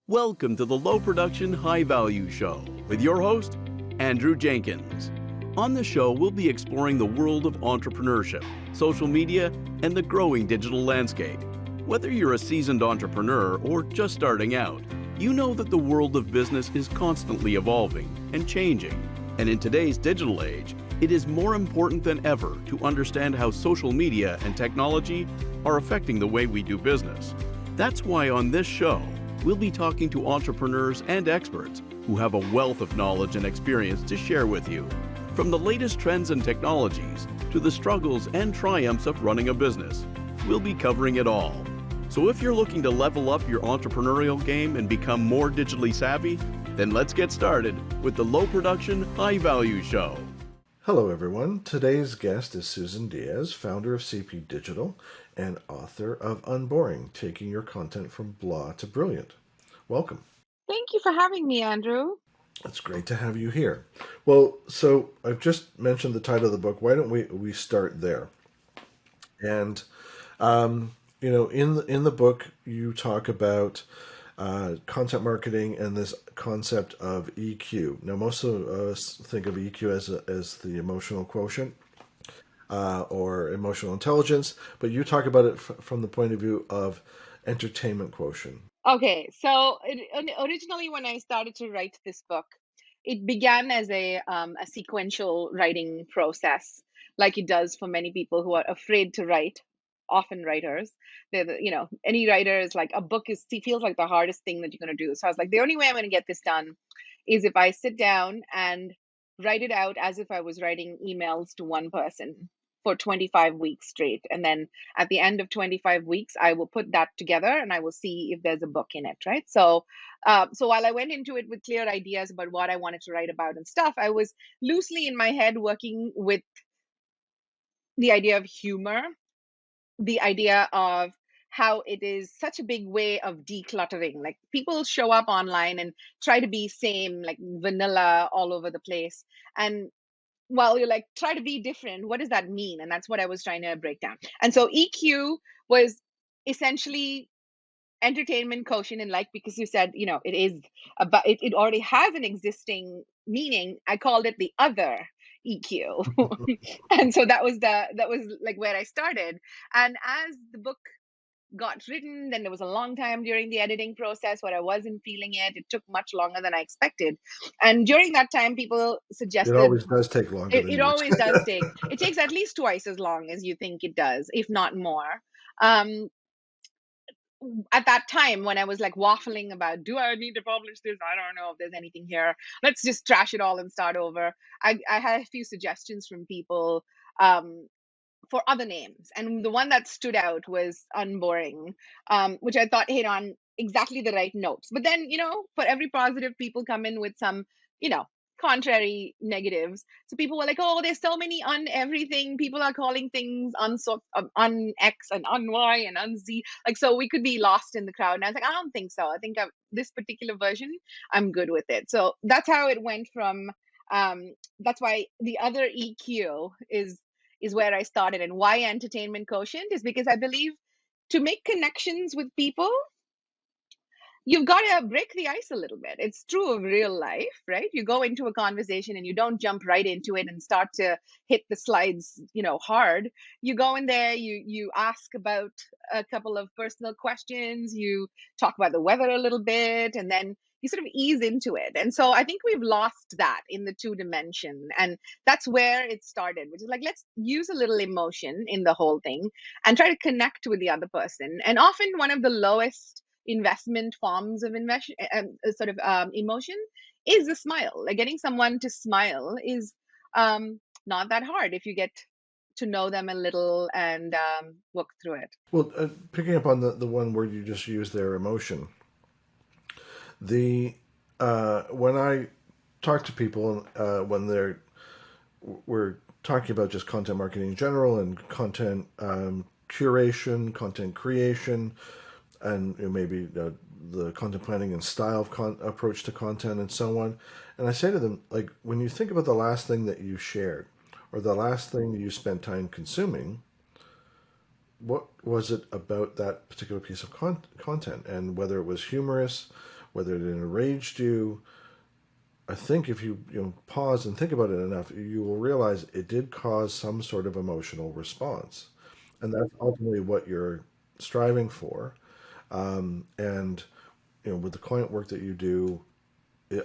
Welcome to the Low Production, High Value Show with your host, Andrew Jenkins. On the show, we'll be exploring the world of entrepreneurship, social media, and the growing digital landscape. Whether you're a seasoned entrepreneur or just starting out, you know that the world of business is constantly evolving and changing. And in today's digital age, it is more important than ever to understand how social media and technology are affecting the way we do business. That's why on this show, we'll be talking to entrepreneurs and experts who have a wealth of knowledge and experience to share with you. From the latest trends and technologies to the struggles and triumphs of running a business, we'll be covering it all. So if you're looking to level up your entrepreneurial game and become more digitally savvy, then let's get started with the Low Production, High Value Show. Hello everyone, today's guest is Susan Diaz, founder of CP Digital and author of Unboring, taking your content from blah to brilliant. Welcome. Thank you for having me, Andrew. It's great to have you here. Well, so I've just mentioned the title of the book. Why don't we start there? And in the book you talk about content marketing and this concept of EQ. Now, most of us think of EQ as the emotional quotient or emotional intelligence, but you talk about it from the point of view of entertainment quotient. Okay, so originally when I started to write this book, it began as a sequential writing process, like it does for many people who are afraid to write, often writers. Any writer is like, a book feels like the hardest thing that you're going to do. So I was like, the only way I'm going to get this done is if I sit down and write it out as if I was writing emails to one person for 25 weeks straight. And then at the end of 25 weeks, I will put that together and I will see if there's a book in it, right? So while I went into it with clear ideas about what I wanted to write about and stuff, I was loosely in my head working with the idea of humor, the idea of how it is such a big way of decluttering. Like, people show up online and try to be same, like vanilla all over the place. And well, you're like, try to be different. What does that mean? And that's what I was trying to break down. And so EQ was essentially entertainment quotient. And like, because you said, it is about it already has an existing meaning, I called it the other EQ. And so that was like where I started. And as the book got written, then there was a long time during the editing process where I wasn't feeling it. It took much longer than I expected. And during that time, people It suggested, always does take longer than it you always expect. does take, it takes at least twice as long as you think it does, if not more. Um, at that time, when I was like waffling about, do I need to publish this? I don't know if there's anything here. Let's just trash it all and start over. I had a few suggestions from people for other names. And the one that stood out was Unboring, which I thought hit on exactly the right notes. But then, for every positive, people come in with some, you know, contrary negatives. So people were like, oh, there's so many un everything. People are calling things un X and un Y and un Z. Like, so we could be lost in the crowd. And I was like, I don't think so. I think this particular version, I'm good with it. So that's how it went from, that's why the other EQ is where I started. And why entertainment quotient is because I believe to make connections with people, you've got to break the ice a little bit. It's true of real life, right? You go into a conversation and you don't jump right into it and start to hit the slides, hard. You go in there, you ask about a couple of personal questions, you talk about the weather a little bit, and then you sort of ease into it. And so I think we've lost that in the two dimension. And that's where it started, which is like, let's use a little emotion in the whole thing and try to connect with the other person. And often one of the lowest investment forms of emotion is a smile. Like, getting someone to smile is not that hard if you get to know them a little and work through it. Well, picking up on the one word you just used there, emotion. The when I talk to people when we're talking about just content marketing in general and content curation, content creation, and maybe the content planning and style of approach to content and so on. And I say to them, like, when you think about the last thing that you shared or the last thing that you spent time consuming, what was it about that particular piece of content? And whether it was humorous, whether it enraged you. I think if you pause and think about it enough, you will realize it did cause some sort of emotional response, and that's ultimately what you're striving for. And with the client work that you do,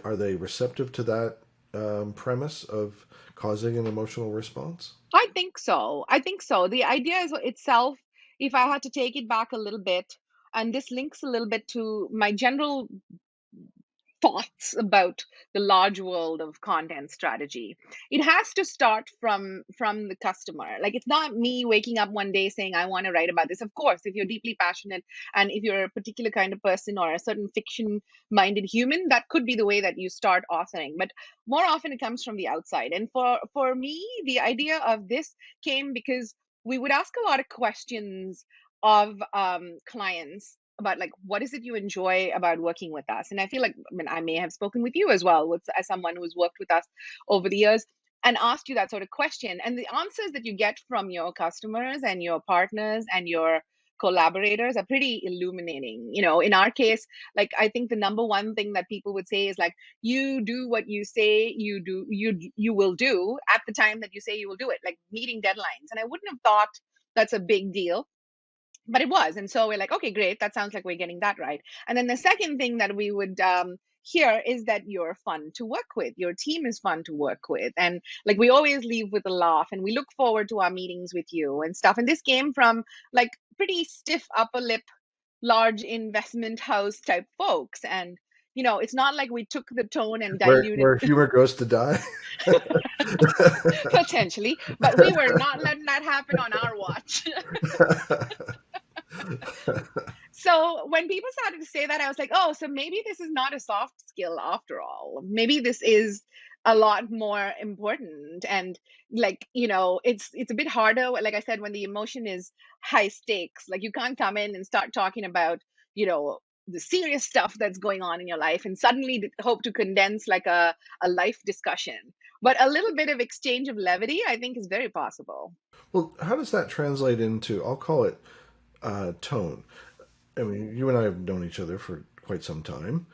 are they receptive to that premise of causing an emotional response? I think so. I think so. The idea is itself, if I had to take it back a little bit, and this links a little bit to my general thoughts about the large world of content strategy. It has to start from the customer. Like, it's not me waking up one day saying I want to write about this. Of course, if you're deeply passionate and if you're a particular kind of person or a certain fiction minded human, that could be the way that you start authoring. But more often it comes from the outside. And for me, the idea of this came because we would ask a lot of questions of clients about, like, what is it you enjoy about working with us. And I feel like, I mean, I may have spoken with you as well, with as someone who's worked with us over the years, and asked you that sort of question, and the answers that you get from your customers and your partners and your collaborators are pretty illuminating. In our case, like, I think the number one thing that people would say is, like, you do what you say you will do at the time that you say you will do it, like meeting deadlines. And I wouldn't have thought that's a big deal, but it was. And so we're like, okay, great, that sounds like we're getting that right. And then the second thing that we would hear is that you're fun to work with, your team is fun to work with, and, like, we always leave with a laugh, and we look forward to our meetings with you and stuff. And this came from, like, pretty stiff upper lip, large investment house type folks. And it's not like we took the tone and diluted Where humor goes to die. potentially, but we were not letting that happen on our watch. So when people started to say that, I was like, oh, so maybe this is not a soft skill after all. Maybe this is a lot more important. And, like, it's a bit harder, like I said, when the emotion is high stakes. Like, you can't come in and start talking about, the serious stuff that's going on in your life and suddenly hope to condense, like, a life discussion. But a little bit of exchange of levity, I think, is very possible. Well, how does that translate into, I'll call it tone? I mean, you and I have known each other for quite some time.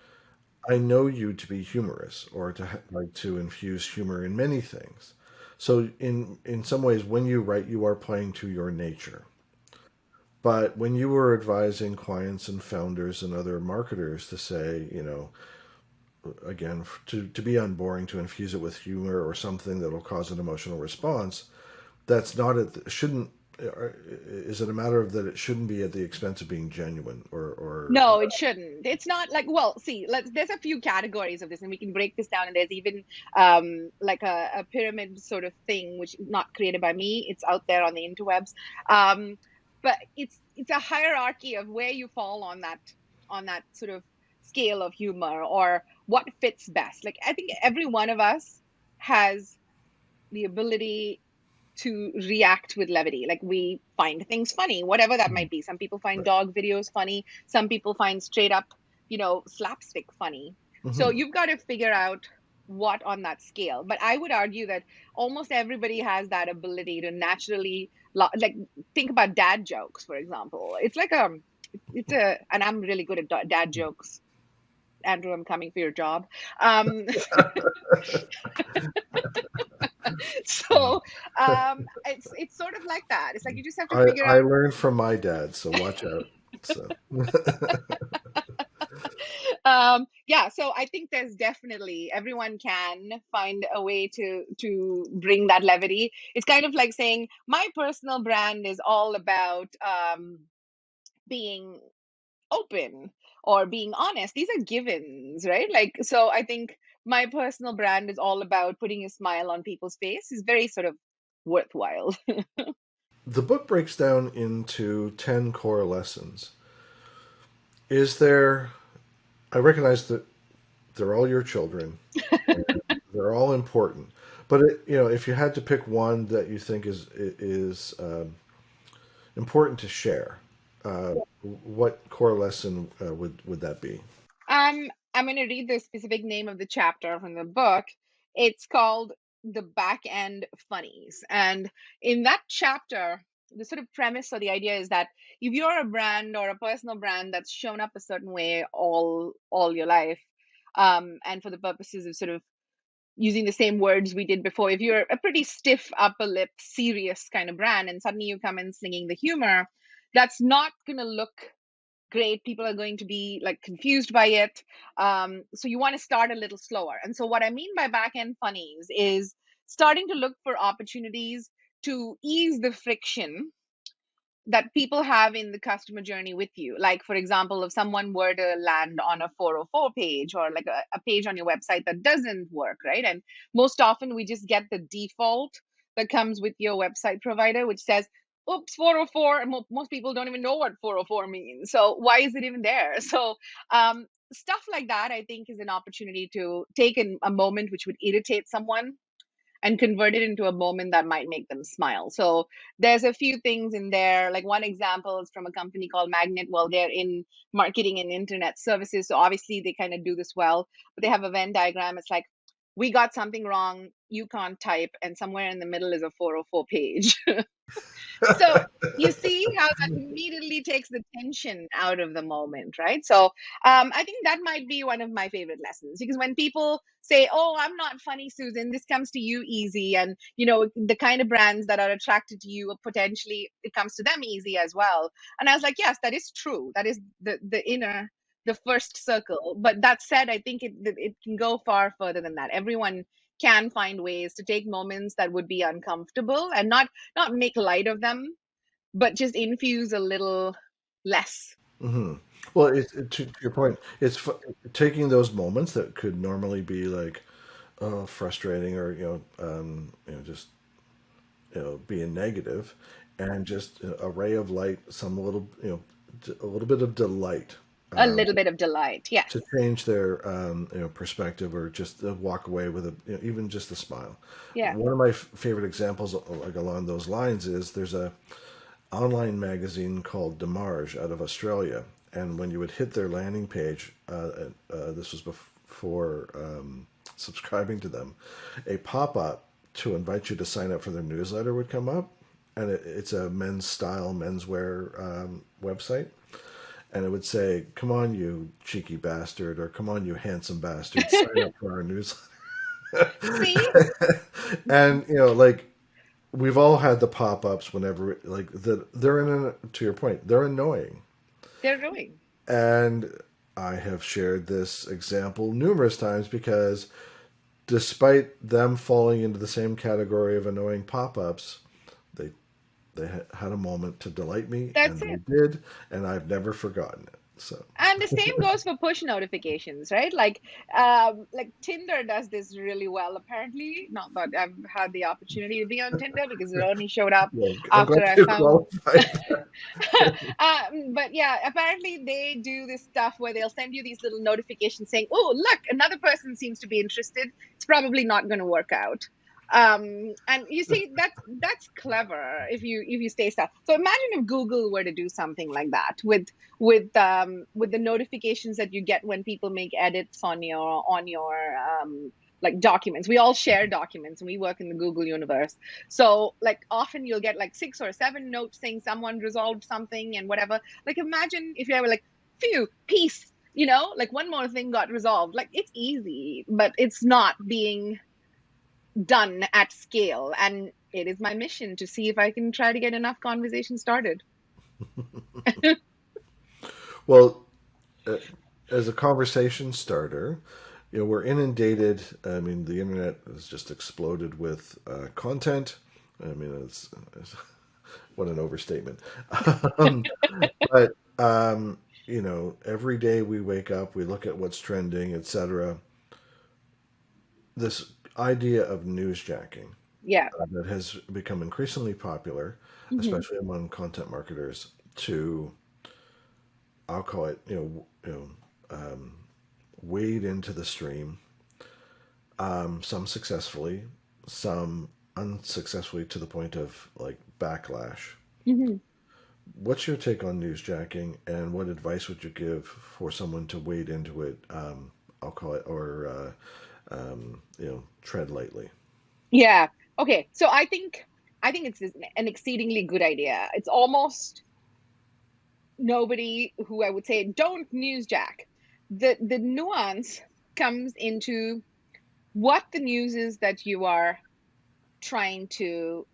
I know you to be humorous or to like to infuse humor in many things. So in some ways, when you write, you are playing to your nature. But when you were advising clients and founders and other marketers to say, again, to be unboring, to infuse it with humor or something that'll cause an emotional response, that's not it. Shouldn't is it a matter of that it shouldn't be at the expense of being genuine or No, it shouldn't. It's not like, well, see, there's a few categories of this, and we can break this down. And there's even like a pyramid sort of thing, which is not created by me. It's out there on the interwebs. Um, but it's a hierarchy of where you fall on that sort of scale of humor, or what fits best. Like, I think every one of us has the ability to react with levity. Like, we find things funny, whatever that might be. Some people find right. dog videos funny. Some people find straight up, slapstick funny. So Hmm. you've got to figure out what on that scale. But I would argue that almost everybody has that ability to naturally, like, think about dad jokes, for example. And I'm really good at dad jokes. Andrew, I'm coming for your job. Um, so it's sort of like that. It's like you just have to figure I out. learned from my dad, so watch out. So Yeah, so I think there's definitely, everyone can find a way to bring that levity. It's kind of like saying my personal brand is all about being open or being honest. These are givens, right? Like, so I think my personal brand is all about putting a smile on people's face is very sort of worthwhile. the book breaks down into 10 core lessons. Is there? I recognize that they're all your children. They're all important. But if you had to pick one that you think is important to share, what core lesson would that be? I'm going to read the specific name of the chapter from the book. It's called The Back End Funnies. And in that chapter, the sort of premise or the idea is that if you're a brand or a personal brand that's shown up a certain way all your life, and for the purposes of sort of using the same words we did before, if you're a pretty stiff upper lip, serious kind of brand, and suddenly you come in slinging the humor, that's not going to look great. People are going to be like confused by it. So you want to start a little slower. And so what I mean by back end funnies is starting to look for opportunities to ease the friction that people have in the customer journey with you. Like, for example, if someone were to land on a 404 page, or like a page on your website that doesn't work, right? And most often we just get the default that comes with your website provider, which says, oops, 404. And most people don't even know what 404 means. So why is it even there? So, stuff like that, I think, is an opportunity to take a moment which would irritate someone and convert it into a moment that might make them smile. So there's a few things in there. Like, one example is from a company called Magnet. Well, they're in marketing and internet services, so obviously they kind of do this well. But they have a Venn diagram. It's like, we got something wrong, you can't type, and somewhere in the middle is a 404 page. So you see how that immediately takes the tension out of the moment, right? So I think that might be one of my favorite lessons, because when people say, oh, I'm not funny, Susan, this comes to you easy, and the kind of brands that are attracted to you, potentially it comes to them easy as well. And I was like, yes, that is true. That is the first circle. But that said, I think it can go far further than that. Everyone can find ways to take moments that would be uncomfortable and not make light of them, but just infuse a little less. Hmm. Well, to your point, taking those moments that could normally be like, oh, frustrating, or just being negative, and just a ray of light, some little a little bit of delight, A um, little bit of delight. to Yes. change their perspective, or just to walk away with even just a smile. Yeah. One of my favorite examples, like along those lines, is there's a online magazine called Demarge out of Australia, and when you would hit their landing page, this was before subscribing to them, a pop up to invite you to sign up for their newsletter would come up, and it's a men's style, menswear website, and it would say, "Come on, you cheeky bastard," or "Come on, you handsome bastard, sign up for our newsletter." See, And like, we've all had the pop-ups whenever, like, they're to your point, they're annoying. they're doing. And I have shared this example numerous times, because despite them falling into the same category of annoying pop-ups, they had a moment to delight me, That's and it. they did, and I've never forgotten it. So, And the same goes for push notifications, right? Like Tinder does this really well, apparently. Not that I've had the opportunity to be on Tinder, because it only showed up yeah, I'm glad after I you found. qualified. But yeah, apparently they do this stuff where they'll send you these little notifications saying, "Oh, look, another person seems to be interested. It's probably not going to work out." And you see, that's clever if you stay stuff. So imagine if Google were to do something like that with the notifications that you get when people make edits on your like documents. We all share documents, and we work in the Google universe. So like often you'll get like 6 or 7 notes saying someone resolved something and whatever. Like, imagine if you were like, phew, peace, like one more thing got resolved. Like, it's easy, but it's not being done at scale. And it is my mission to see if I can try to get enough conversation started. Well, uh, as a conversation starter, we're inundated. I mean, the internet has just exploded with content. I mean, it's what an overstatement. um, but every day we wake up, we look at what's trending, etc. This idea of newsjacking Yeah. that has become increasingly popular, Hmm. especially among content marketers, to, I'll call it, wade into the stream. Some successfully, some unsuccessfully, to the point of like backlash. Hmm. What's your take on newsjacking, and what advice would you give for someone to wade into it? I'll call it, or tread lightly. Yeah. Okay. So I think I think it's an exceedingly good idea. It's almost nobody who I would say don't newsjack. The nuance comes into what the news is that you are trying to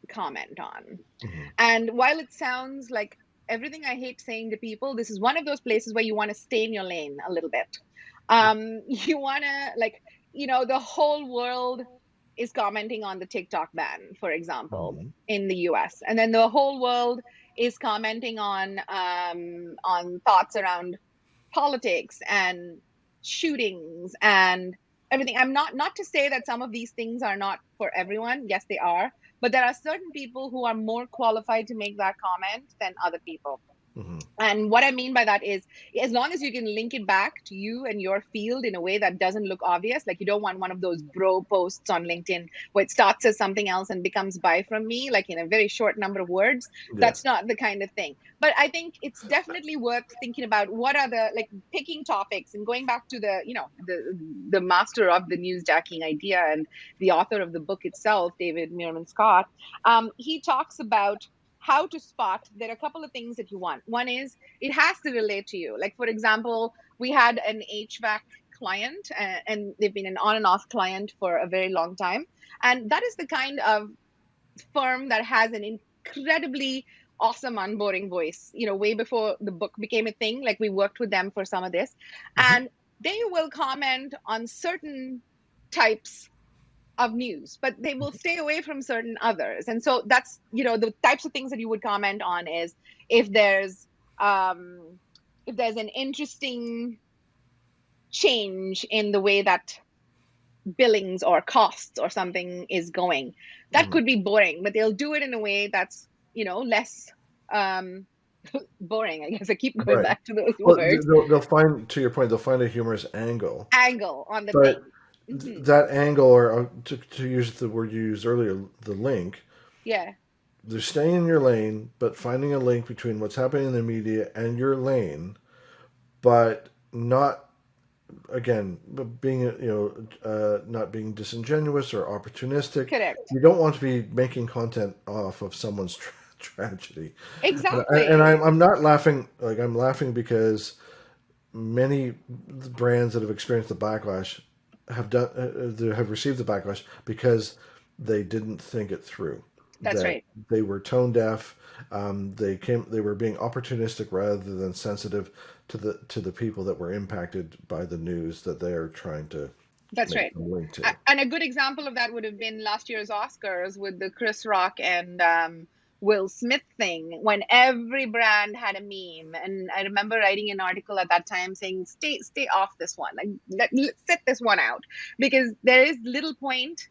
comment on. Hmm. And while it sounds like everything I hate saying to people, this is one of those places where you want to stay in your lane a little bit. You want to, like, the whole world is commenting on the TikTok ban, for example, Hmm. in the US. And then the whole world is commenting on thoughts around politics and shootings and everything. I'm not to say that some of these things are not for everyone. Yes, they are. But there are certain people who are more qualified to make that comment than other people. Hmm. And what I mean by that is, as long as you can link it back to you and your field in a way that doesn't look obvious, like you don't want one of those bro posts on LinkedIn where it starts as something else and becomes buy from me, like in a very short number of words. Yeah. That's not the kind of thing. But I think it's definitely worth thinking about what are the, like, picking topics and going back to the master of the newsjacking idea and the author of the book itself, David Meerman Scott. He talks about how to spot. There are a couple of things that you want. One is it has to relate to you. Like, for example, we had an HVAC client, and they've been an on and off client for a very long time. And that is the kind of firm that has an incredibly awesome onboarding voice, way before the book became a thing. Like, we worked with them for some of this. Hmm. And they will comment on certain types of news, but they will stay away from certain others. And so that's, the types of things that you would comment on is if there's um if there's an interesting change in the way that billings or costs or something is going. That Hmm. could be boring, but they'll do it in a way that's, less um boring. I guess I keep going Right. back to those Well, words. they'll find, to your point, they'll find a humorous angle, Angle on the but thing. Hmm. that angle, or to use the word you used earlier, the link, Yeah. they're staying in your lane, but finding a link between what's happening in the media and your lane, but not, again, being, not being disingenuous or opportunistic. Correct. You don't want to be making content off of someone's tragedy. And Exactly. I'm not laughing. Like, I'm laughing because many brands that have experienced the backlash have received the backlash because they didn't think it through. That's That right. they were tone deaf. They were being opportunistic rather than sensitive to the people that were impacted by the news that they are trying to That's make right. a link to. And a good example of that would have been last year's Oscars with the Chris Rock and Will Smith thing, when every brand had a meme. And I remember writing an article at that time saying, stay off this one. Like, let's set this one out, because there is little point.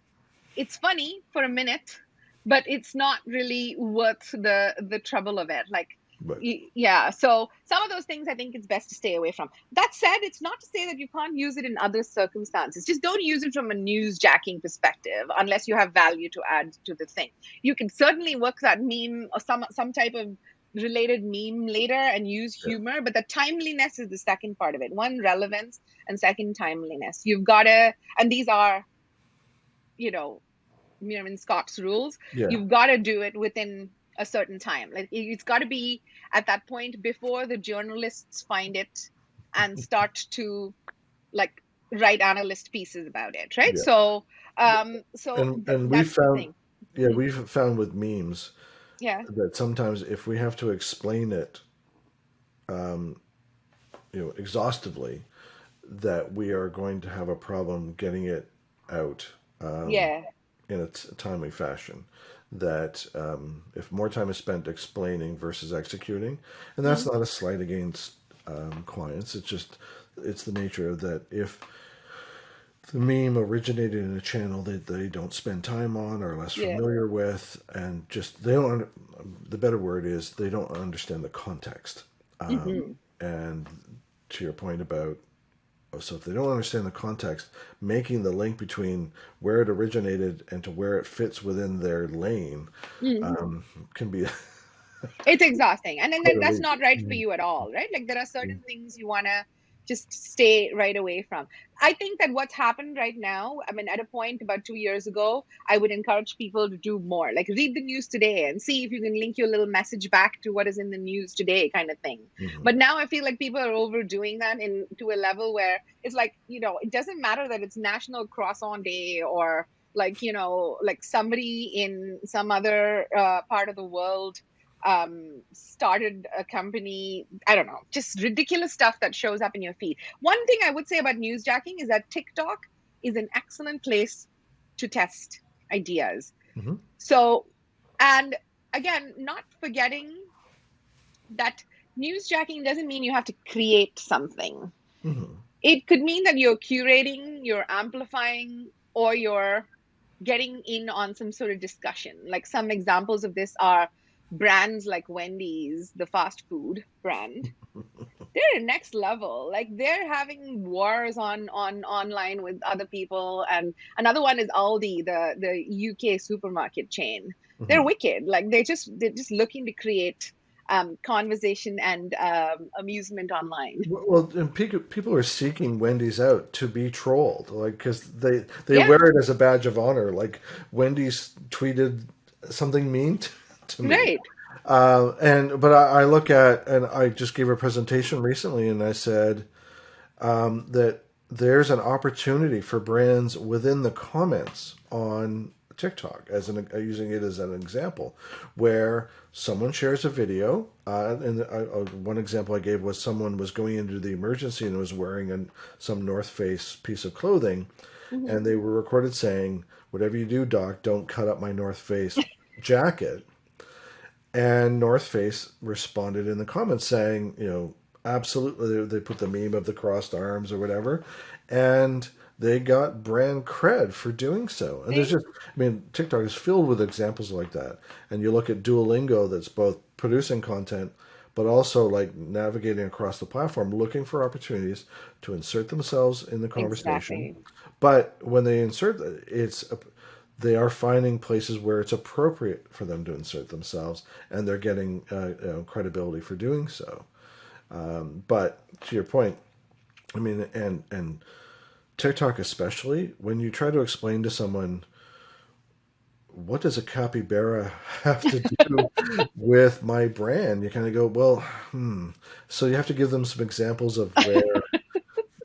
It's funny for a minute, but it's not really worth the trouble of it. Like, But yeah. So some of those things I think it's best to stay away from. That said, it's not to say that you can't use it in other circumstances. Just don't use it from a newsjacking perspective unless you have value to add to the thing. You can certainly work that meme or some type of related meme later and use yeah, humor, but the timeliness is the second part of it. One, relevance, and second, timeliness. You've got to, and these are, you know, Miriam Scott's rules. yeah, You've got to do it within a certain time. Like, it's got to be at that point before the journalists find it and start to, like, write analyst pieces about it, right? yeah. So We that's the found, thing. yeah, Mhm. we've found with memes Yeah. that sometimes if we have to explain it, exhaustively, that we are going to have a problem getting it out Yeah. in a timely fashion. That if more time is spent explaining versus executing, and that's Mhm. not a slight against clients. It's the nature of that. If the meme originated in a channel that they don't spend time on, or less Yeah. familiar with, and just they don't. The better word is they don't understand the context. Hmm. And to your point about, so if they don't understand the context, making the link between where it originated and to where it fits within their lane Hmm. can be It's exhausting. And then quite a that's leap. not right for Mhm. you at all, right? Like, there are certain things you want to just stay right away from. I think that what's happened right now, I mean, at a point about 2 years ago, I would encourage people to do more. Like read the news today and see if you can link your little message back to what is in the news today, kind of thing. Mhm. But now I feel like people are overdoing that in to a level where it's like, it doesn't matter that it's National Croissant Day or like, like somebody in some other part of the world started a company. I don't know, just ridiculous stuff that shows up in your feed. One thing I would say about newsjacking is that TikTok is an excellent place to test ideas. Mhm. So, and again, not forgetting that newsjacking doesn't mean you have to create something. Mhm. It could mean that you're curating, you're amplifying, or you're getting in on some sort of discussion. Like some examples of this are brands like Wendy's, the fast food brand. They're next level. Like they're having wars on online with other people. And another one is Aldi, the UK supermarket chain. They're Mhm. wicked. Like they're just looking to create conversation and amusement online. Well, and people are seeking Wendy's out to be trolled, like because they Yeah, wear it as a badge of honor. Like Wendy's tweeted something mean to me, right. but I look at, and I just gave a presentation recently, and I said that there's an opportunity for brands within the comments on TikTok, using it as an example, where someone shares a video. One example I gave was someone was going into the emergency and was wearing some North Face piece of clothing, Mhm. and they were recorded saying, "Whatever you do, Doc, don't cut up my North Face jacket." And North Face responded in the comments saying, absolutely, they put the meme of the crossed arms or whatever, and they got brand cred for doing so. And there's See? just, I mean, TikTok is filled with examples like that. And you look at Duolingo, that's both producing content, but also like navigating across the platform, looking for opportunities to insert themselves in the conversation. Exactly. But when they insert, they are finding places where it's appropriate for them to insert themselves, and they're getting credibility for doing so. But to your point, I mean, and TikTok especially, when you try to explain to someone what does a capybara have to do with my brand, you kind of go, well, So you have to give them some examples of where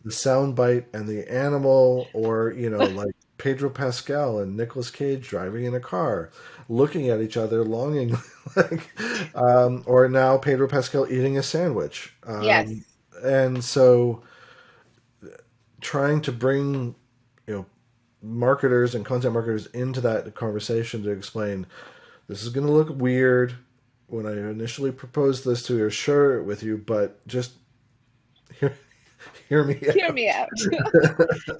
the soundbite and the animal, or like Pedro Pascal and Nicolas Cage driving in a car, looking at each other longingly, like, or now Pedro Pascal eating a sandwich, Yes. and so trying to bring you know marketers and content marketers into that conversation to explain this is going to look weird when I initially proposed this to share it with you, but just hear, hear me Hear out. me out.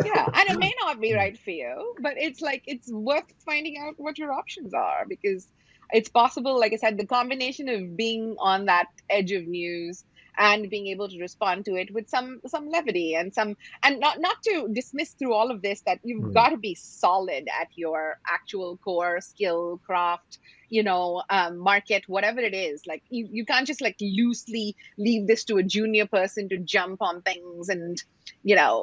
Yeah, and it may not be right for you, but it's like it's worth finding out what your options are because it's possible, like I said, the combination of being on that edge of news and being able to respond to it with some levity and some, and not to dismiss through all of this that you've Mm, got to be solid at your actual core skill, craft, market, whatever it is. Like you can't just like loosely leave this to a junior person to jump on things and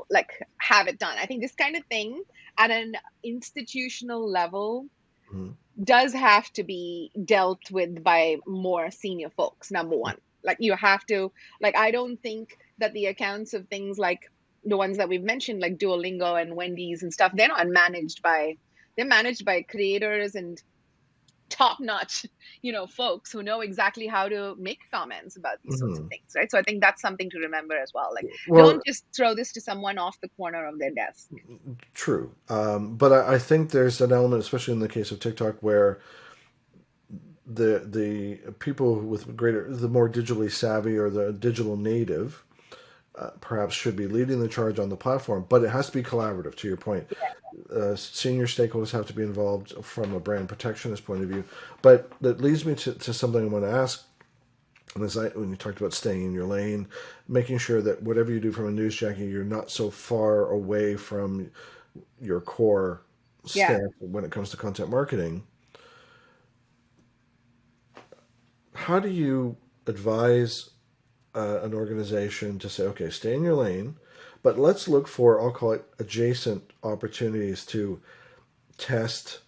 like have it done. I think this kind of thing at an institutional level mm, does have to be dealt with by more senior folks, number one. Like you have to, like, I don't think that the accounts of things like the ones that we've mentioned, like Duolingo and Wendy's and stuff, they're managed by creators and top notch, folks who know exactly how to make comments about these sorts of mhm. things, right? So I think that's something to remember as well. Like, Well, don't just throw this to someone off the corner of their desk. true. But I think there's an element, especially in the case of TikTok, where the people with the more digitally savvy or the digital native, perhaps should be leading the charge on the platform. But it has to be collaborative. To your point, senior stakeholders have to be involved from a brand protectionist point of view. But that leads me to something I want to ask. And when you talked about staying in your lane, making sure that whatever you do from a newsjacking, you're not so far away from your core Yeah. stance when it comes to content marketing. How do you advise an organization to say, okay, stay in your lane, but let's look for, I'll call it adjacent opportunities to test,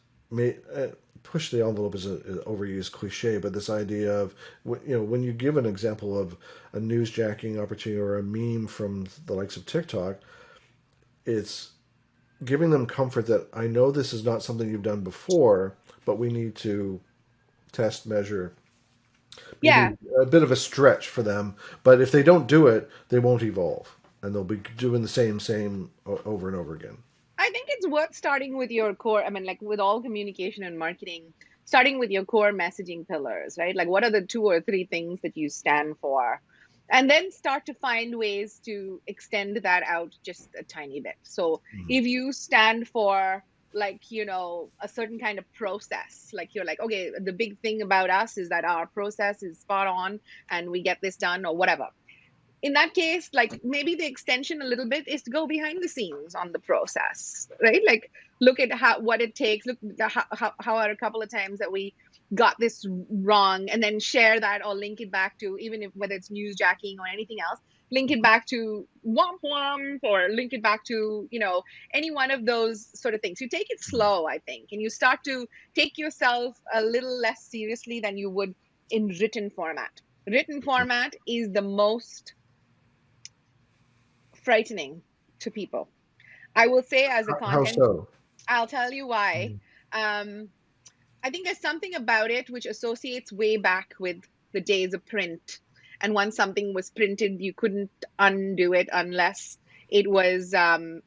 push the envelope is an overused cliche, but this idea of, when you give an example of a newsjacking opportunity or a meme from the likes of TikTok, it's giving them comfort that I know this is not something you've done before, but we need to test, measure, maybe Yeah, a bit of a stretch for them. But if they don't do it, they won't evolve, and they'll be doing the same over and over again. I think it's worth starting with your core. I mean, like with all communication and marketing, starting with your core messaging pillars, right? Like, what are the two or three things that you stand for? And then start to find ways to extend that out just a tiny bit. So, if you stand for, like, a certain kind of process, like you're like, okay, the big thing about us is that our process is spot on and we get this done or whatever. In that case, like maybe the extension a little bit is to go behind the scenes on the process, right? Like look at what it takes. Look how are a couple of times that we got this wrong, and then share that or link it back to, even if whether it's newsjacking or anything else, link it back to Womp Womp, or link it back to any one of those sort of things. You take it slow, I think, and you start to take yourself a little less seriously than you would in written format. Written format is the most frightening to people. I will say, as a How content, so? I'll tell you why. Um, I think there's something about it which associates way back with the days of print. And once something was printed, you couldn't undo it unless it was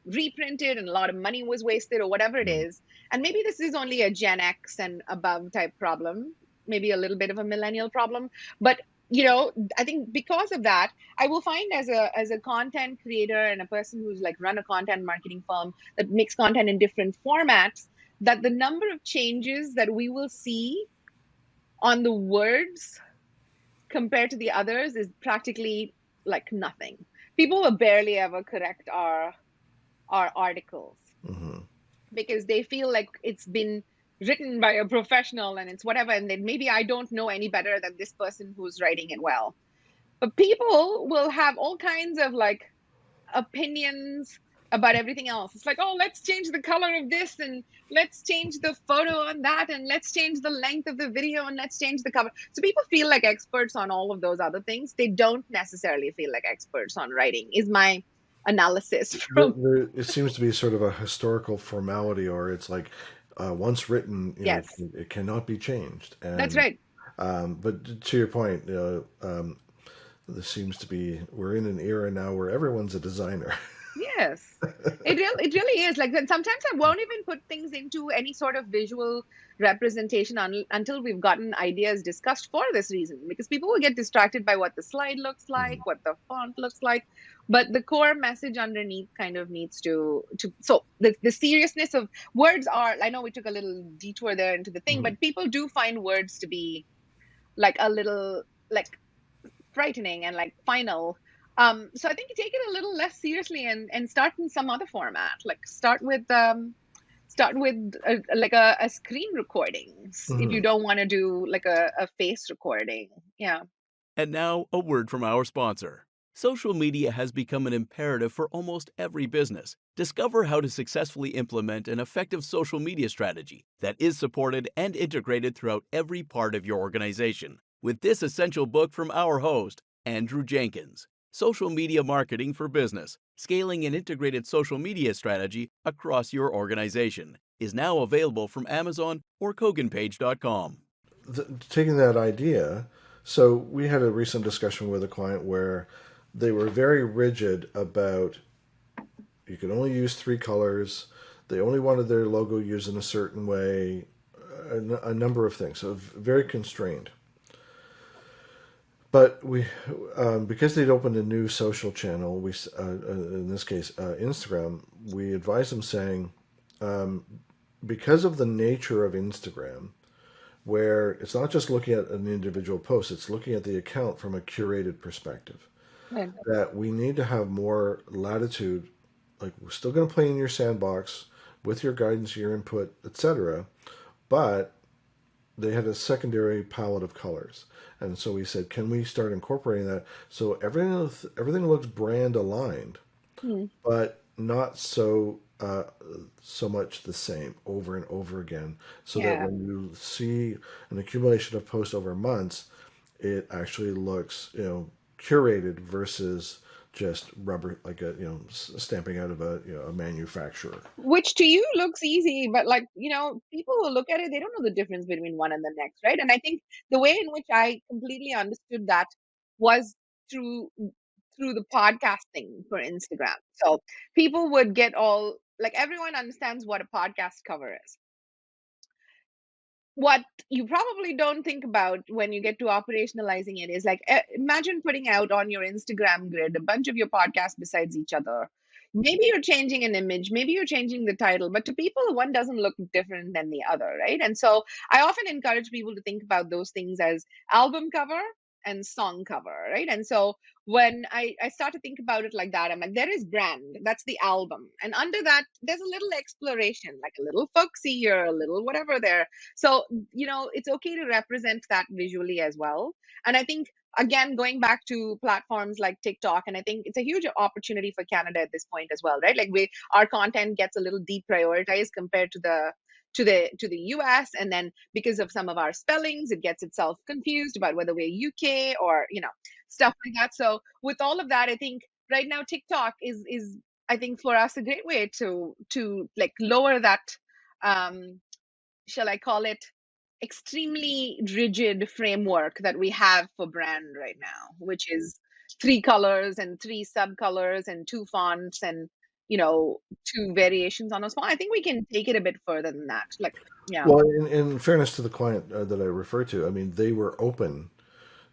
reprinted and a lot of money was wasted or whatever it is. And maybe this is only a Gen X and above type problem, maybe a little bit of a millennial problem. But I think because of that, I will find, as a content creator and a person who's like run a content marketing firm that makes content in different formats, that the number of changes that we will see on the words compared to the others is practically like nothing. People will barely ever correct our articles Mm-hmm. because they feel like it's been written by a professional and it's whatever, and then maybe I don't know any better than this person who's writing it well. But people will have all kinds of like opinions about everything else. It's like, oh, let's change the color of this, and let's change the photo on that, and let's change the length of the video, and let's change the cover. So people feel like experts on all of those other things. They don't necessarily feel like experts on writing, is my analysis from. It seems to be sort of a historical formality, or it's like once written, Yes, it cannot be changed. that's And right. but to your point, this seems to be, we're in an era now where everyone's a designer. Yes. It really is. Like then sometimes I won't even put things into any sort of visual representation until we've gotten ideas discussed for this reason. Because people will get distracted by what the slide looks like, what the font looks like, but the core message underneath kind of needs to so the seriousness of words are, I know we took a little detour there into the thing, Mhm. but people do find words to be like a little like frightening and like final. So I think you take it a little less seriously and start in some other format. Like start with like a screen recordings if you Mhm. don't want to do like a face recording. Yeah. And now, a word from our sponsor. Social media has become an imperative for almost every business. Discover how to successfully implement an effective social media strategy that is supported and integrated throughout every part of your organization with this essential book from our host, Andrew Jenkins. Social Media Marketing for Business, Scaling an Integrated Social Media Strategy Across Your Organization, is now available from Amazon or KoganPage.com. Taking that idea, so we had a recent discussion with a client where they were very rigid about, you could only use three colors. They only wanted their logo used in a certain way, a number of things. So very constrained. But because they'd opened a new social channel, in this case Instagram, we advised them saying, because of the nature of Instagram, where it's not just looking at an individual post, it's looking at the account from a curated perspective, Right. that we need to have more latitude. Like, we're still going to play in your sandbox with your guidance, your input, etc. But they had a secondary palette of colors, and so we said, can we start incorporating that so everything looks brand aligned, Hmm. but not so much the same over and over again, so that Yeah. when you see an accumulation of posts over months, it actually looks, curated versus just rubber, like stamping out of a manufacturer. Which to you looks easy, but like, people will look at it, they don't know the difference between one and the next, right? And I think the way in which I completely understood that was through through the podcasting for Instagram. So people would get all like everyone understands what a podcast cover is. What you probably don't think about when you get to operationalizing it is like imagine putting out on your Instagram grid a bunch of your podcasts besides each other. Maybe you're changing an image, maybe you're changing the title, but to people one doesn't look different than the other, right? And so I often encourage people to think about those things as album cover and song cover, right? And so when I start to think about it like that, I'm like, there is brand, that's the album, and under that there's a little exploration, like a little folksy here, a little whatever there. So, it's okay to represent that visually as well. And I think, again, going back to platforms like TikTok, and I think it's a huge opportunity for Canada at this point as well, right? Like our content gets a little deprioritized compared to the US, and then because of some of our spellings, it gets itself confused about whether we're UK or stuff like that. So with all of that, I think right now TikTok is I think for us a great way to like lower that um shall I call it, extremely rigid framework that we have for brand right now, which is three colors and three subcolors and two fonts and two variations on a font. I think we can take it a bit further than that. Like, yeah, Well, in fairness to the client that I referred to, I mean, they were open.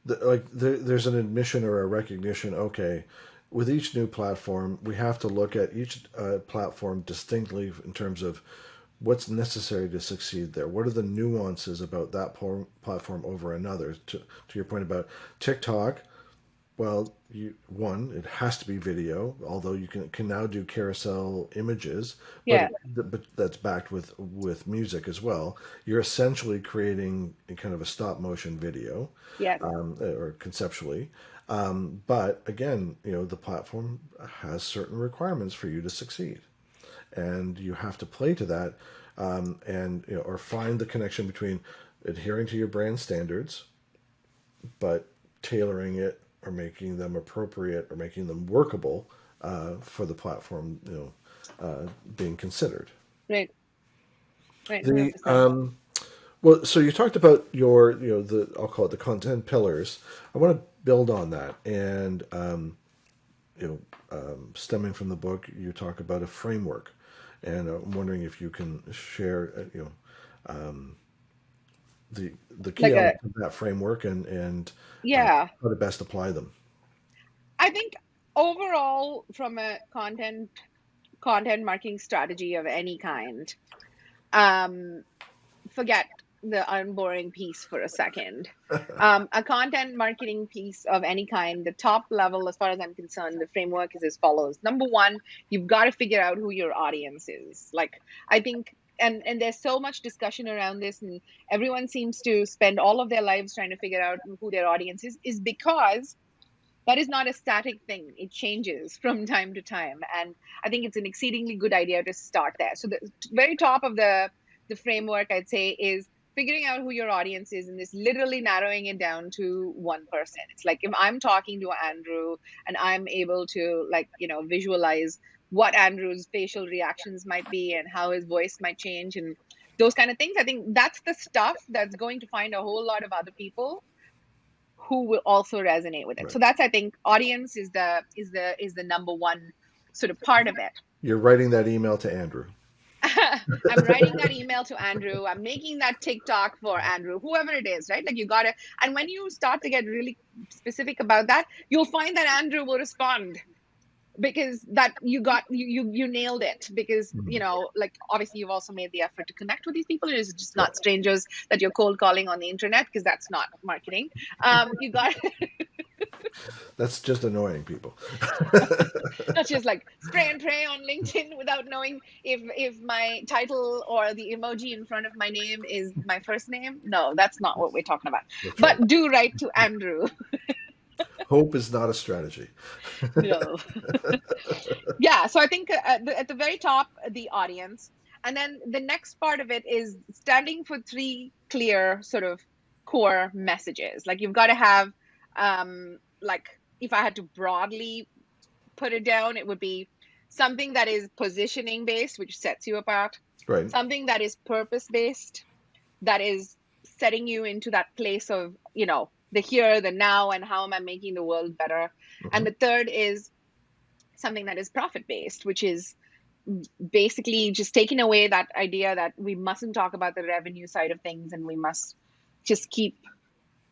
There's an admission or a recognition. Okay, with each new platform, we have to look at each platform distinctly in terms of what's necessary to succeed there. What are the nuances about that platform over another? To your point about TikTok, well, it has to be video, although you can now do carousel images, yeah, but that's backed with music as well. You're essentially creating a kind of a stop motion video, yes, or conceptually. But again, the platform has certain requirements for you to succeed, and you have to play to that, and or find the connection between adhering to your brand standards but tailoring it or making them appropriate or making them workable for the platform, being considered. right, right, The 100%. Well, so you talked about your, the, I'll call it the content pillars. I want to build on that, and stemming from the book, you talk about a framework, and I'm wondering if you can share, the key Like elements of that framework and yeah, how to best apply them. I think overall from a content marketing strategy of any kind, um, forget the unboring piece for a second. A content marketing piece of any kind, the top level, as far as I'm concerned, the framework is as follows. Number one, you've got to figure out who your audience is. Like, I think, and there's so much discussion around this, and everyone seems to spend all of their lives trying to figure out who their audience is because that is not a static thing. It changes from time to time. And I think it's an exceedingly good idea to start there. So the very top of the framework, I'd say, is figuring out who your audience is and this literally narrowing it down to one person. It's like if I'm talking to Andrew and I'm able to like, visualize what Andrew's facial reactions might be and how his voice might change and those kind of things. I think that's the stuff that's going to find a whole lot of other people who will also resonate with it. Right. So that's, I think, audience is the number one sort of part of it. You're writing that email to Andrew. I'm writing that email to Andrew. I'm making that TikTok for Andrew, whoever it is, right? Like you gotta, and when you start to get really specific about that, you'll find that Andrew will respond because that you nailed it because like obviously you've also made the effort to connect with these people. It is just Yeah. not strangers that you're cold calling on the internet because that's not marketing. You got That's just annoying people. Not just like spray and pray on LinkedIn without knowing if my title or the emoji in front of my name is my first name. No, that's not what we're talking about. That's right. But do write to Andrew. Hope is not a strategy. No. Yeah, so I think at the very top, the audience. And then the next part of it is standing for three clear sort of core messages. Like you've got to have, like, if I had to broadly put it down, it would be something that is positioning based, which sets you apart, Right. something that is purpose based, that is setting you into that place of, the here, the now, and how am I making the world better. And Mm-hmm. the third is something that is profit based, which is basically just taking away that idea that we mustn't talk about the revenue side of things and we must just keep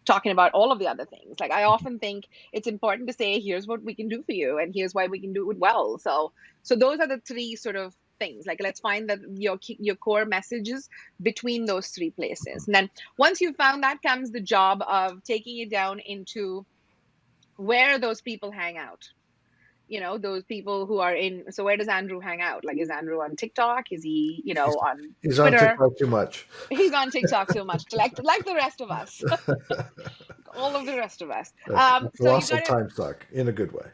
talking about all of the other things. Like I often think it's important to say, here's what we can do for you and here's why we can do it well. So those are the three sort of things. Like let's find that your core messages between those three places. And then once you've found that, comes the job of taking it down into where those people hang out. Those people who are in. So where does Andrew hang out? Like, is Andrew on TikTok? Is he, on He's on Twitter? TikTok too much. He's on TikTok too much, like the rest of us, all of the rest of us. A So you colossal got to, time suck in a good way.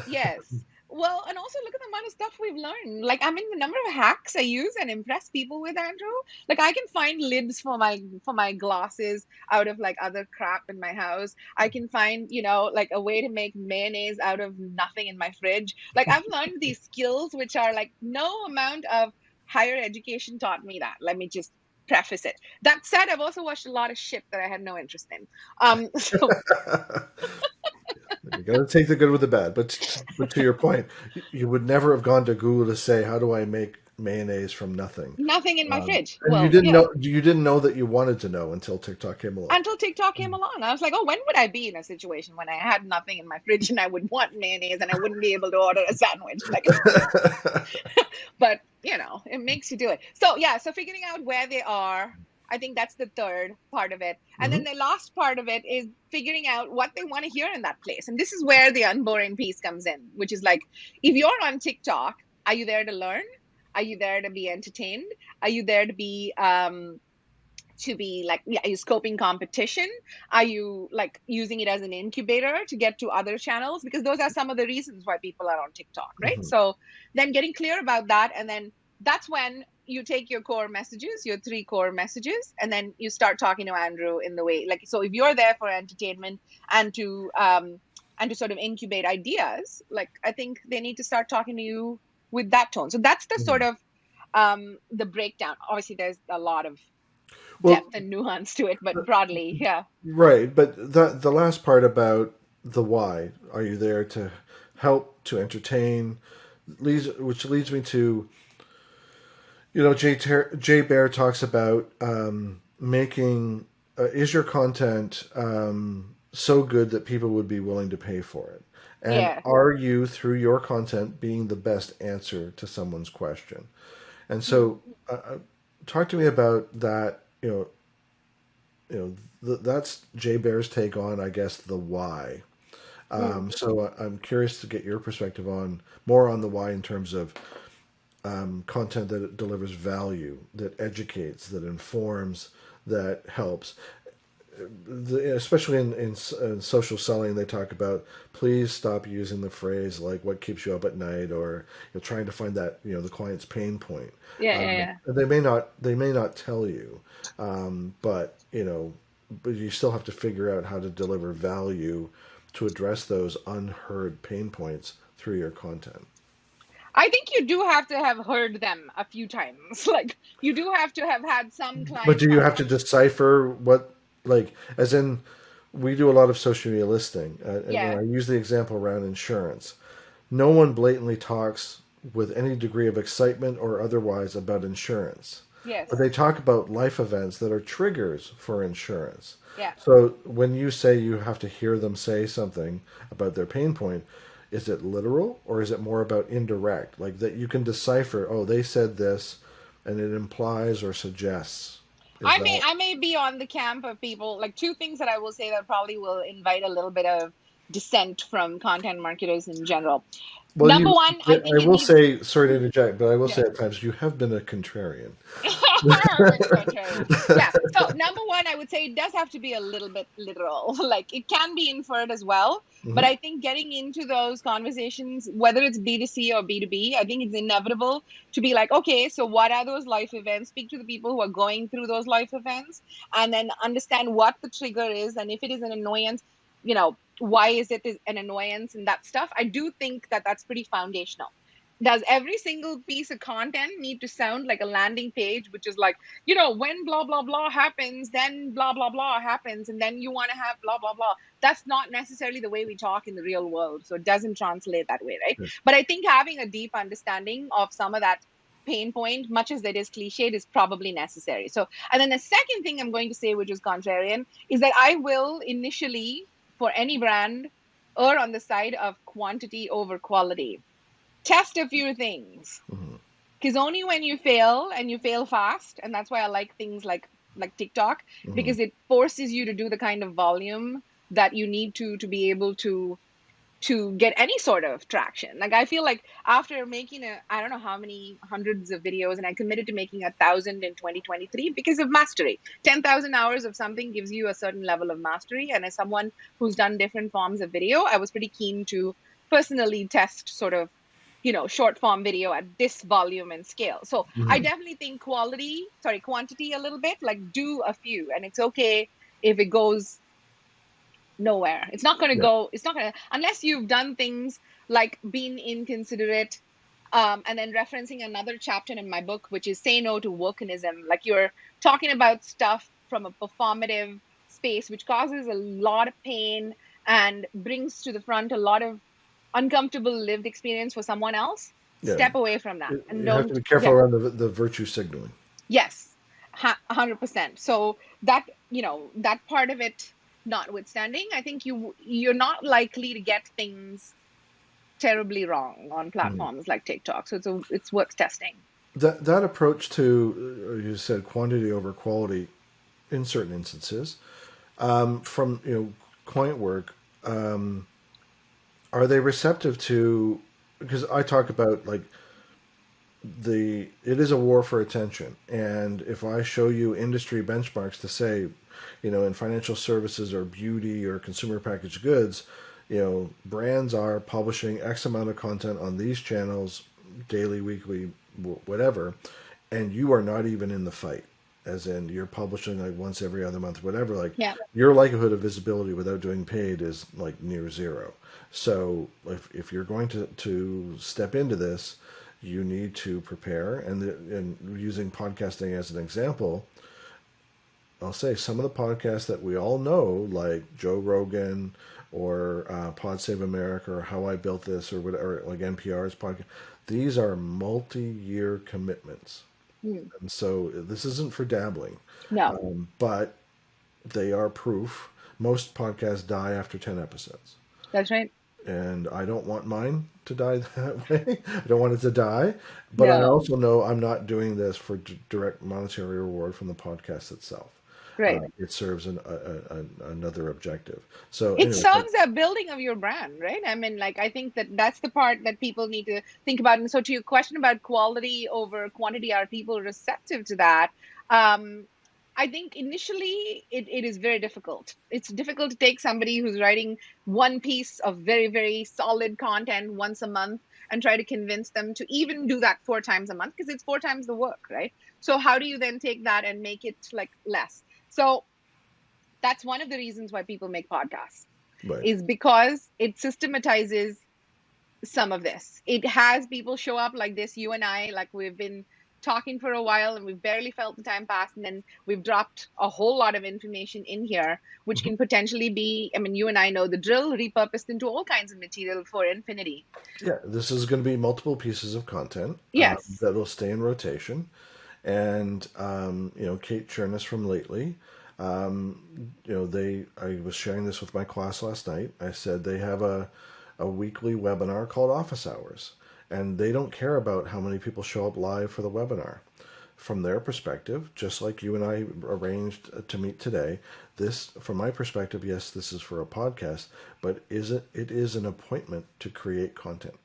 yes. Well, and also look at the amount of stuff we've learned. Like, I mean, the number of hacks I use and impress people with, Andrew. Like, I can find lids for my glasses out of like other crap in my house. I can find, like a way to make mayonnaise out of nothing in my fridge. Like, I've learned these skills, which are like no amount of higher education taught me that. Let me just preface it. That said, I've also watched a lot of shit that I had no interest in. So You got to take the good with the bad. But to your point, you would never have gone to Google to say, "How do I make mayonnaise from nothing?" nothing in my fridge. And you Well, didn't yeah. know. You didn't know that you wanted to know until TikTok came along. Until TikTok came along. I was like, oh, when would I be in a situation when I had nothing in my fridge and I would want mayonnaise and I wouldn't be able to order a sandwich? Like, but it makes you do it. So yeah, so figuring out where they are, I think that's the third part of it. And then Mhm. the last part of it is figuring out what they want to hear in that place. And this is where the unboring piece comes in, which is like, if you're on TikTok, are you there to learn? Are you there to be entertained? Are you there to be like, are you scoping competition? Are you like using it as an incubator to get to other channels? Because those are some of the reasons why people are on TikTok, right? Mhm. So then getting clear about that, and then that's when you take your core messages, your three core messages, and then you start talking to Andrew in the way, like, so if you're there for entertainment and to sort of incubate ideas, like I think they need to start talking to you with that tone. So that's the sort Mhm. of the breakdown. Obviously there's a lot of Well, depth and nuance to it, but broadly, yeah. right. But the last part about the why, are you there to help, to entertain, which leads me to, Jay Bear talks about making, is your content so good that people would be willing to pay for it? And Yeah. are you, through your content, being the best answer to someone's question? And Mm. so, talk to me about that. That's Jay Bear's take on, I guess, the why. Mm. So I'm curious to get your perspective on more on the why in terms of content that delivers value, that educates, that informs, that helps. Especially in social selling, they talk about, please stop using the phrase like "what keeps you up at night," or you're trying to find that the client's pain point. Yeah, yeah, yeah. And they may not tell you, but you still have to figure out how to deliver value to address those unheard pain points through your content. I think you do have to have heard them a few times. Like you do have to have had some But client do you have to contact. decipher what, like, as in, we do a lot of social media listing, and Yeah. I use the example around insurance. No one blatantly talks with any degree of excitement or otherwise about insurance, but Yes. they talk about life events that are triggers for insurance. Yeah. So when you say you have to hear them say something about their pain point, is it literal or is it more about indirect? Like that you can decipher, oh, they said this and it implies or suggests. Is I may that I may be on the camp of people, like two things that I will say that probably will invite a little bit of dissent from content marketers in general. Well, Number one, I think I it will needs. say, sorry to interject, but I will say Yes. at times you have been a contrarian. I've been contrarian. Yeah. So number one, I would say it does have to be a little bit literal. Like it can be inferred as well. But Hmm. I think getting into those conversations, whether it's B2C or B2B, I think it's inevitable to be like, okay, so what are those life events? Speak to the people who are going through those life events and then understand what the trigger is. And if it is an annoyance, why is it an annoyance and that stuff? I do think that that's pretty foundational. Does every single piece of content need to sound like a landing page, which is like, when blah, blah, blah happens, then blah, blah, blah happens, and then you want to have blah, blah, blah? That's not necessarily the way we talk in the real world. So it doesn't translate that way, right? But I think having a deep understanding of some of that pain point, much as it is cliched, is probably necessary. So, and then the second thing I'm going to say, which is contrarian, is that I will initially, for any brand, err on the side of quantity over quality. Test a few things, Hmm. because only when you fail, and you fail fast, and that's why I like things like TikTok, Hmm. because it forces you to do the kind of volume that you need to be able to get any sort of traction. Like I feel like after making I don't know how many hundreds of videos, and I committed to making 1,000 in 2023 because of mastery. 10,000 hours of something gives you a certain level of mastery, and as someone who's done different forms of video, I was pretty keen to personally test sort of short form video at this volume and scale. So I Hmm. definitely think quantity a little bit, like do a few, and it's okay if it goes nowhere. It's not going to Yeah. go, it's not going to, unless you've done things like being inconsiderate, and then referencing another chapter in my book, which is Say No to Wokenism. Like you're talking about stuff from a performative space, which causes a lot of pain and brings to the front a lot of uncomfortable lived experience for someone else. Yeah. Step away from that and You have to don't, be careful yeah, around the virtue signaling. yes, 100%. So that, that part of it notwithstanding, I think you're not likely to get things terribly wrong on Mhm. platforms like TikTok. So it's worth testing. That approach to, you said, quantity over quality in certain instances, from client work, are they receptive to? Because I talk about like it is a war for attention, and if I show you industry benchmarks to say, in financial services or beauty or consumer packaged goods, brands are publishing X amount of content on these channels daily, weekly, whatever, and you are not even in the fight, as in you're publishing like once every other month, whatever, like Yeah. your likelihood of visibility without doing paid is like near zero. So if you're going to step into this, you need to prepare. And using podcasting as an example, I'll say some of the podcasts that we all know, like Joe Rogan or Pod Save America or How I Built This or whatever, like NPR's podcast, these are multi-year commitments. Mm. And so this isn't for dabbling, No, but they are proof. Most podcasts die after 10 episodes. that's right. And I don't want mine to die that way. I don't want it to die. But I No, also know I'm not doing this for direct monetary reward from the podcast itself. right. It serves another objective. So It anyway, serves a building of your brand, right? I mean, like, I think that that's the part that people need to think about. And so, to your question about quality over quantity, are people receptive to that? Um, I think initially it is very difficult. It's difficult to take somebody who's writing one piece of very, very solid content once a month and try to convince them to even do that 4 times a month, because it's 4 times the work, right? So, how do you then take that and make it like less? So, that's one of the reasons why people make podcasts, right. is because it systematizes some of this. It has people show up like this, you and I, like we've been talking for a while and we've barely felt the time pass, and then we've dropped a whole lot of information in here which Mhm. can potentially be, I mean, you and I know the drill, repurposed into all kinds of material for infinity. Yeah, this is going to be multiple pieces of content Yes. that'll stay in rotation. And Kate Chernis from Lately, I was sharing this with my class last night. I said they have a weekly webinar called Office Hours, and they don't care about how many people show up live for the webinar. from their perspective, just like you and I arranged to meet today. This, from my perspective, yes, this is for a podcast, but it is an appointment to create content.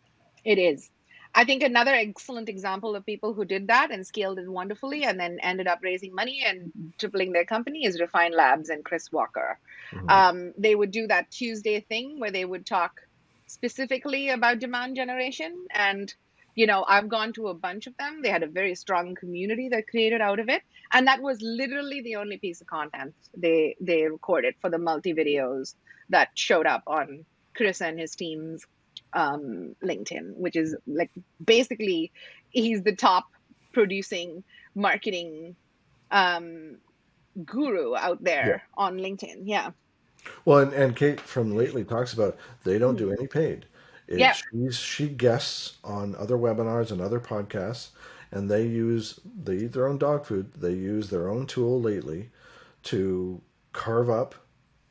It is. I think another excellent example of people who did that and scaled it wonderfully and then ended up raising money and tripling their company is Refine Labs and Chris Walker. Hmm. They would do that Tuesday thing where they would talk specifically about demand generation. And, I've gone to a bunch of them. They had a very strong community that created out of it. And that was literally the only piece of content they recorded for the multi videos that showed up on Chris and his team's LinkedIn, which is like basically he's the top producing marketing um, guru out Yeah. there on LinkedIn. Yeah. Well, and Kate from Lately talks about they don't Mhm. do any paid. Yeah. She guests on other webinars and other podcasts, and they eat their own dog food. They use their own tool Lately to carve up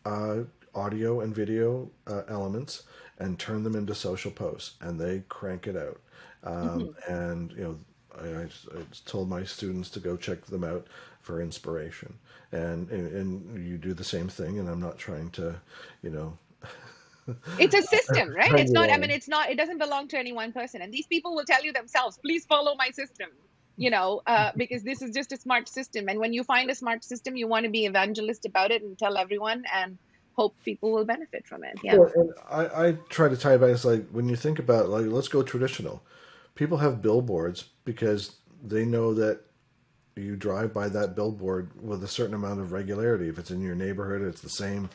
uh, audio and video elements and turn them into social posts, and they crank it out. Mhm. And I told my students to go check them out for inspiration, and you do the same thing. And I'm not trying to, you know, It's a system, right? turn It's you not, I mean, on. it's not, it doesn't belong to any one person. And these people will tell you themselves, please follow my system, because this is just a smart system. And when you find a smart system, you want to be evangelist about it and tell everyone and hope people will benefit from it. Yeah. Well, and I try to tie it back. It's like when you think about, like, let's go traditional. People have billboards because they know that you drive by that billboard with a certain amount of regularity. If it's in your neighborhood, it's the same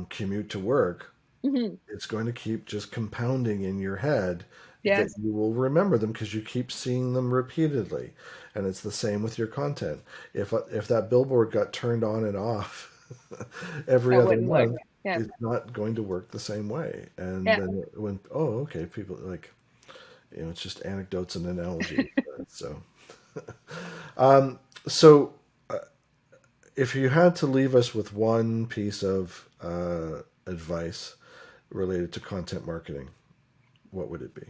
commute to work. Hmm. It's going to keep just compounding in your head that Yes. you will remember them because you keep seeing them repeatedly. And it's the same with your content. If that billboard got turned on and off every That other wouldn't work. month, Yeah. it's not going to work the same way. And Yeah. then when, oh, okay, people like, it's just anecdotes and analogies. So, um, so if you had to leave us with one piece of advice related to content marketing, what would it be?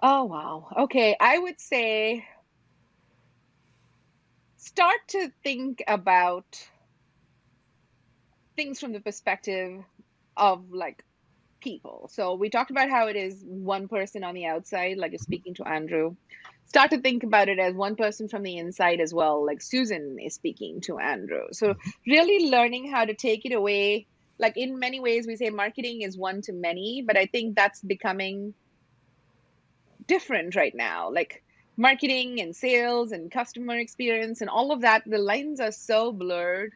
Oh, wow. Okay. I would say start to think about things from the perspective of like people. So we talked about how it is one person on the outside, like you're speaking to Andrew. Start to think about it as one person from the inside as well, like Susan is speaking to Andrew. So really learning how to take it away. Like in many ways, we say marketing is one to many, but I think that's becoming different right now. Like marketing and sales and customer experience and all of that, the lines are so blurred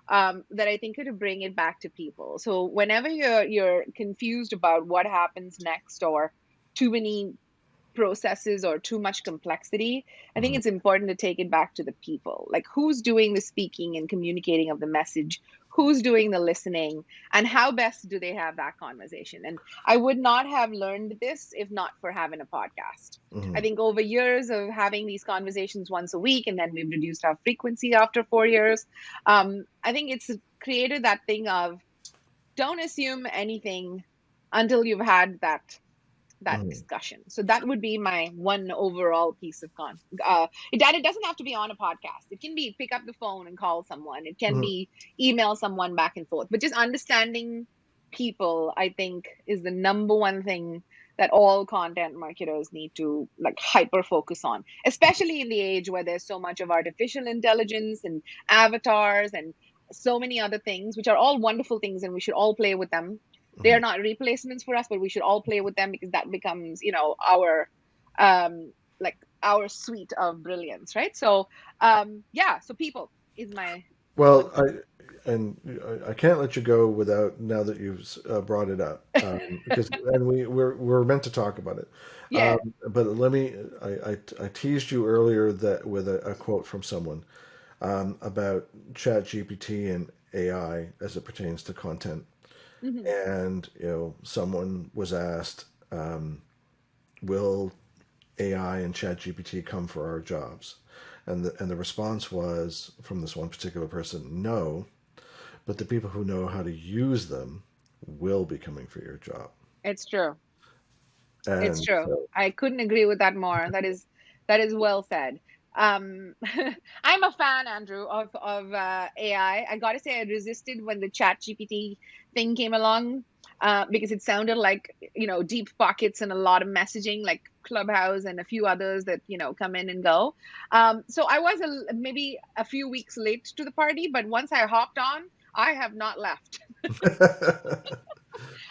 that I think it'll bring it back to people. So whenever you're confused about what happens next or too many processes or too much complexity, I think Mhm. it's important to take it back to the people. Like who's doing the speaking and communicating of the message, who's doing the listening, and how best do they have that conversation. And I would not have learned this if not for having a podcast. I Mhm. think over years of having these conversations once a week, and then we've reduced our frequency after 4 years, I think it's created that thing of don't assume anything until you've had that Mhm. discussion. So that would be my one overall piece of it doesn't have to be on a podcast. It can be pick up the phone and call someone. It can Mhm. be email someone back and forth. But just understanding people, I think, is the number one thing that all content marketers need to like hyper focus on, especially in the age where there's so much of artificial intelligence and avatars and so many other things, which are all wonderful things and we should all play with them. They are Mhm. not replacements for us, but we should all play with them because that becomes, our like our suite of brilliance, right? So yeah, so people is my Well, one. I can't let you go without, now that you've brought it up, because and we're meant to talk about it. Yeah. But let me. I teased you earlier that with a quote from someone about Chat GPT and AI as it pertains to content. Hmm. And someone was asked, "Will AI and ChatGPT come for our jobs?" And the response was from this one particular person, "No, but the people who know how to use them will be coming for your job." It's true. It's And true. so, I couldn't agree with that more. That is That is well said. Um, I'm a fan, Andrew, of AI. I gotta say, I resisted when the Chat GPT thing came along, because it sounded like, deep pockets and a lot of messaging, like Clubhouse and a few others that come in and go. So I was maybe a few weeks late to the party, but once I hopped on, I have not left.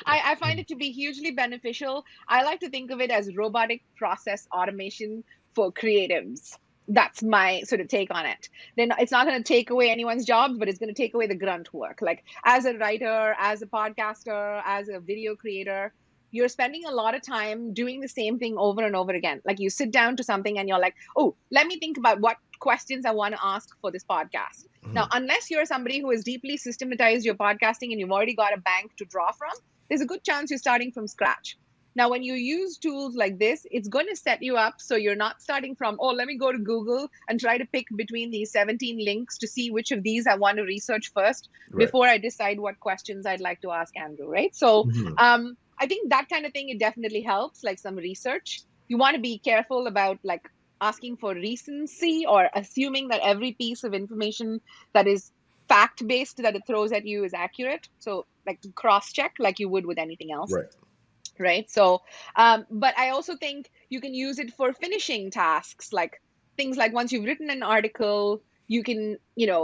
I find it to be hugely beneficial. I like to think of it as robotic process automation for creatives. That's my sort of take on it. Then it's not going to take away anyone's jobs, but it's going to take away the grunt work. Like as a writer, as a podcaster, as a video creator, you're spending a lot of time doing the same thing over and over again. Like you sit down to something and you're like, oh, let me think about what questions I want to ask for this podcast. Now, Mhm. unless you're somebody who has deeply systematized your podcasting and you've already got a bank to draw from, there's a good chance you're starting from scratch. Now, when you use tools like this, it's going to set you up so you're not starting from, oh, let me go to Google and try to pick between these 17 links to see which of these I want to research first Right. before I decide what questions I'd like to ask Andrew, right? So Mhm. I think that kind of thing, it definitely helps, like some research. You want to be careful about like asking for recency or assuming that every piece of information that is fact based that it throws at you is accurate. So, like, cross check like you would with anything else, Right. right? So, but I also think you can use it for finishing tasks, like things like once you've written an article, you can,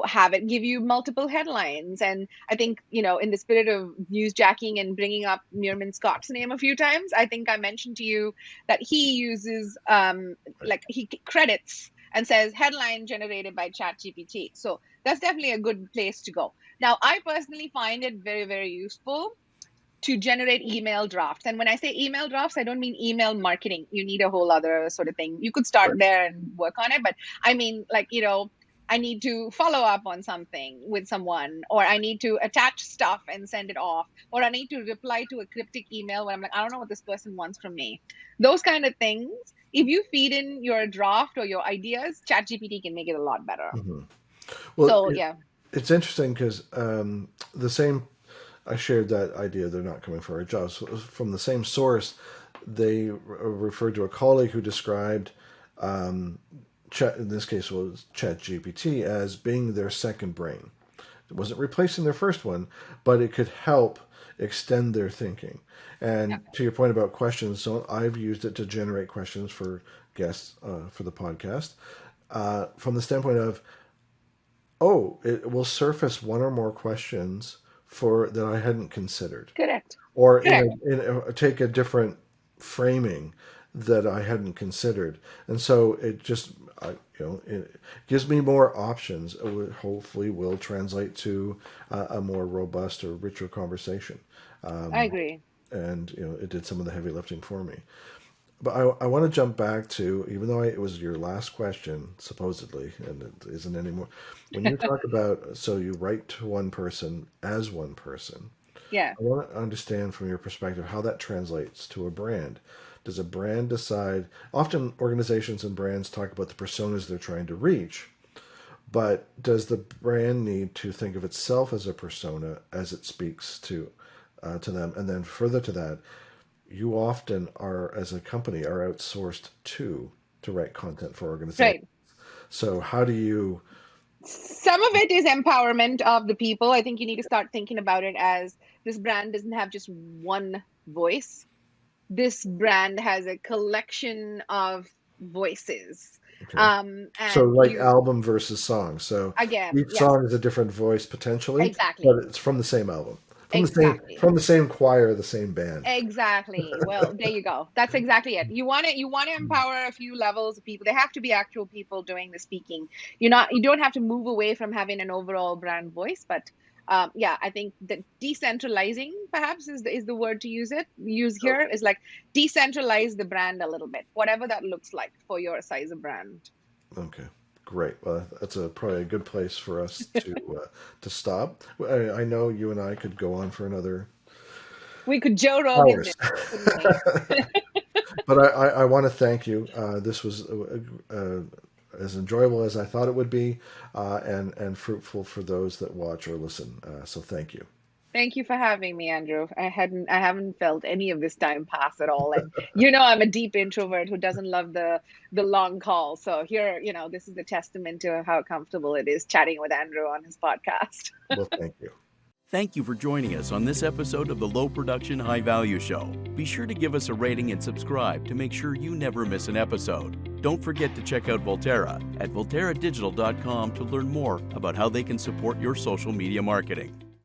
have it give you multiple headlines. And I think, in the spirit of newsjacking and bringing up Meerman Scott's name a few times, I think I mentioned to you that he uses, Right. like, he credits and says headline generated by ChatGPT. So that's definitely a good place to go. Now, I personally find it very, very useful to generate email drafts. And when I say email drafts, I don't mean email marketing. You need a whole other sort of thing. You could start Right. there and work on it. But I mean, like, I need to follow up on something with someone, or I need to attach stuff and send it off, or I need to reply to a cryptic email when I'm like, I don't know what this person wants from me. Those kind of things. If you feed in your draft or your ideas, ChatGPT can make it a lot better. Mhm. Well, So yeah, it's interesting because the same. I shared that idea. They're not coming for our jobs from the same source. They referred to a colleague who described Chat, in this case was ChatGPT, as being their second brain. It wasn't replacing their first one, but it could help extend their thinking. yeah, And to your point about questions, so I've used it to generate questions for guests for the podcast from the standpoint of, oh, it will surface one or more questions for that I hadn't considered, correct, or correct. take a different framing that I hadn't considered, and so it just it gives me more options. It hopefully will translate to a more robust or richer conversation, I agree. and it did some of the heavy lifting for me. But I want to jump back to, even though it was your last question, supposedly, and it isn't anymore. When you talk about, so you write to one person as one person, Yeah. I want to understand from your perspective how that translates to a brand. Does a brand decide? Often organizations and brands talk about the personas they're trying to reach, but does the brand need to think of itself as a persona as it speaks to them? And then further to that, you often are, as a company, are outsourced to write content for organizations. Right. So how do you? Some of it is empowerment of the people. I think you need to start thinking about it as this brand doesn't have just one voice. This brand has a collection of voices. Okay. So And like album versus song. So again, each yes, song is a different voice potentially, but exactly. it's from the same album, Exactly. from the same choir, the same band. Exactly. Well, there you go. That's exactly it. You want to empower a few levels of people. They have to be actual people doing the speaking. You don't have to move away from having an overall brand voice, but yeah, I think that decentralizing perhaps is the word to use here Okay. is like decentralize the brand a little bit, whatever that looks like for your size of brand. Okay. Great. Well, that's probably a good place for us to stop. I know you and I could go on for another We could Joe Rogan hours. this, couldn't we? But I want to thank you. This was as enjoyable as I thought it would be, and fruitful for those that watch or listen. So thank you. Thank you for having me, Andrew. I haven't felt any of this time pass at all. And I'm a deep introvert who doesn't love the long call. So here, this is a testament to how comfortable it is chatting with Andrew on his podcast. Well, thank you. Thank you for joining us on this episode of the Low Production High Value Show. Be sure to give us a rating and subscribe to make sure you never miss an episode. Don't forget to check out Volterra at volterradigital.com to learn more about how they can support your social media marketing.